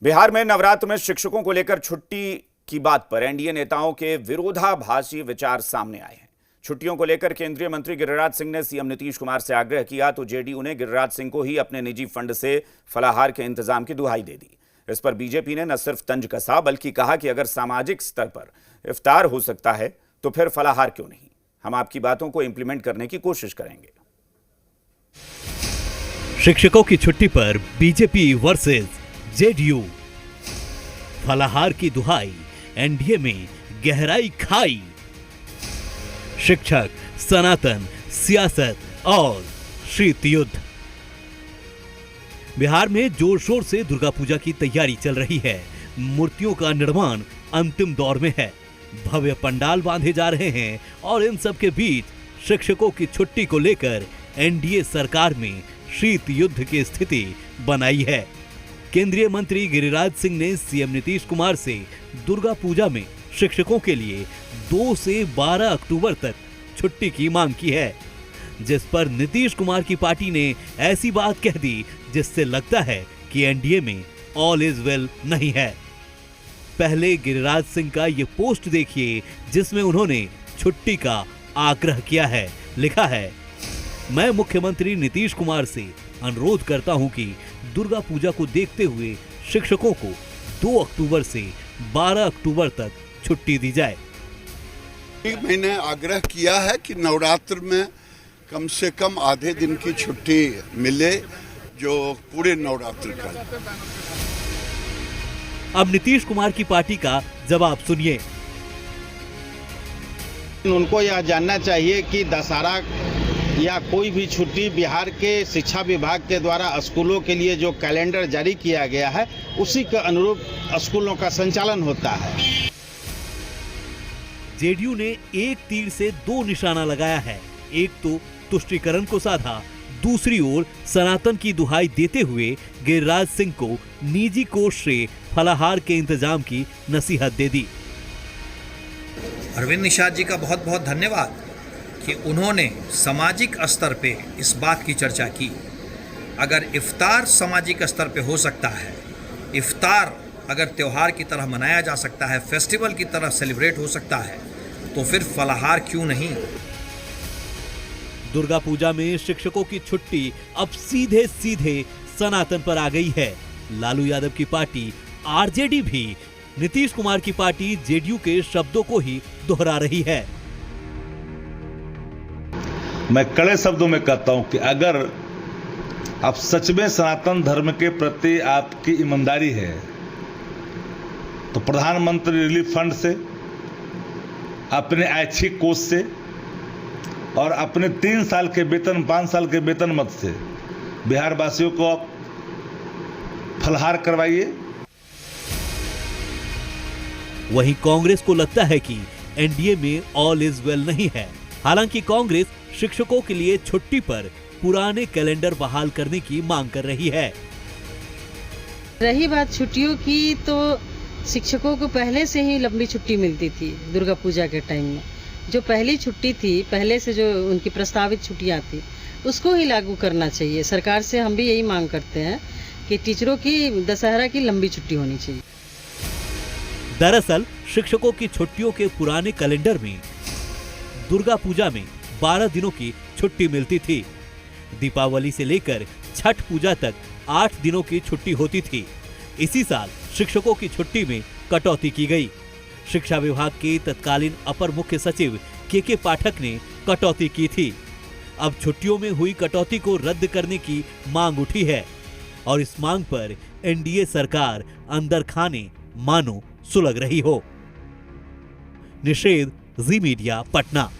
बिहार में नवरात्र में शिक्षकों को लेकर छुट्टी की बात पर एनडीए नेताओं के विरोधाभासी विचार सामने आए हैं। छुट्टियों को लेकर केंद्रीय मंत्री गिरिराज सिंह ने सीएम नीतीश कुमार से आग्रह किया तो जेडीयू ने गिरिराज सिंह को ही अपने निजी फंड से फलाहार के इंतजाम की दुहाई दे दी। इस पर बीजेपी ने न सिर्फ तंज कसा बल्कि कहा कि अगर सामाजिक स्तर पर इफ्तार हो सकता है तो फिर फलाहार क्यों नहीं। हम आपकी बातों को इंप्लीमेंट करने की कोशिश करेंगे। शिक्षकों की छुट्टी पर बीजेपी वर्सेस जेडीयू, फलाहार की दुहाई, एनडीए में गहराई खाई। शिक्षक, सनातन, सियासत और शीत युद्ध। बिहार में जोर शोर से दुर्गा पूजा की तैयारी चल रही है। मूर्तियों का निर्माण अंतिम दौर में है। भव्य पंडाल बांधे जा रहे हैं और इन सब के बीच शिक्षकों की छुट्टी को लेकर एनडीए सरकार में शीत युद्ध की स्थिति बनाई है। केंद्रीय मंत्री गिरिराज सिंह ने सीएम नीतीश कुमार से दुर्गा पूजा में शिक्षकों के लिए 2 से 12 अक्टूबर तक छुट्टी की मांग की है, जिस पर नीतीश कुमार की पार्टी ने ऐसी बात कह दी जिससे लगता है कि एनडीए में ऑल इज वेल नहीं है। पहले गिरिराज सिंह का ये पोस्ट देखिए जिसमें उन्होंने छुट्टी का आग्रह किया है। लिखा है, मैं मुख्यमंत्री नीतीश कुमार से अनुरोध करता हूं कि दुर्गा पूजा को देखते हुए शिक्षकों को 2 अक्टूबर से 12 अक्टूबर तक छुट्टी दी जाए। मैंने आग्रह किया है कि नवरात्र में कम से कम आधे दिन की छुट्टी मिले, जो पूरे नवरात्र का। अब नीतीश कुमार की पार्टी का जवाब सुनिए। उनको यह जानना चाहिए कि दशहरा या कोई भी छुट्टी बिहार के शिक्षा विभाग के द्वारा स्कूलों के लिए जो कैलेंडर जारी किया गया है उसी के अनुरूप स्कूलों का संचालन होता है। जेडीयू ने एक तीर से 2 निशाना लगाया है। एक तो तुष्टीकरण को साधा, दूसरी ओर सनातन की दुहाई देते हुए गिरिराज सिंह को निजी कोष से फलाहार के इंतजाम की नसीहत दे दी। अरविंद निषाद जी का बहुत बहुत धन्यवाद कि उन्होंने सामाजिक स्तर पे इस बात की चर्चा की। अगर इफ्तार सामाजिक स्तर पे हो सकता है, इफ्तार अगर त्योहार की तरह मनाया जा सकता है, फेस्टिवल की तरह सेलिब्रेट हो सकता है, तो फिर फलाहार क्यों नहीं। दुर्गा पूजा में शिक्षकों की छुट्टी अब सीधे सीधे सनातन पर आ गई है। लालू यादव की पार्टी आरजेडी भी नीतीश कुमार की पार्टी जेडीयू के शब्दों को ही दोहरा रही है। मैं कड़े शब्दों में कहता हूं कि अगर आप सच में सनातन धर्म के प्रति आपकी ईमानदारी है तो प्रधानमंत्री रिलीफ फंड से, अपने ऐच्छिक कोष से और अपने 3 साल के वेतन, 5 साल के वेतन मत से बिहार वासियों को आप फलाहार करवाइए। वहीं कांग्रेस को लगता है कि एनडीए में ऑल इज वेल नहीं है। हालांकि कांग्रेस शिक्षकों के लिए छुट्टी पर पुराने कैलेंडर बहाल करने की मांग कर रही है। रही बात छुट्टियों की, तो शिक्षकों को पहले से ही लंबी छुट्टी मिलती थी। दुर्गा पूजा के टाइम में जो पहली छुट्टी थी, पहले से जो उनकी प्रस्तावित छुट्टियां थी, उसको ही लागू करना चाहिए। सरकार से हम भी यही मांग करते हैं कि टीचरों की दशहरा की लंबी छुट्टी होनी चाहिए। दरअसल शिक्षकों की छुट्टियों के पुराने कैलेंडर में दुर्गा पूजा में 12 दिनों की छुट्टी मिलती थी। दीपावली से लेकर छठ पूजा तक 8 दिनों की छुट्टी होती थी। इसी साल शिक्षकों की छुट्टी में कटौती की गई। शिक्षा विभाग के तत्कालीन अपर मुख्य सचिव के पाठक ने कटौती की थी। अब छुट्टियों में हुई कटौती को रद्द करने की मांग उठी है और इस मांग पर एनडीए सरकार अंदर खाने मानो सुलग रही हो। निषेध, जी मीडिया, पटना।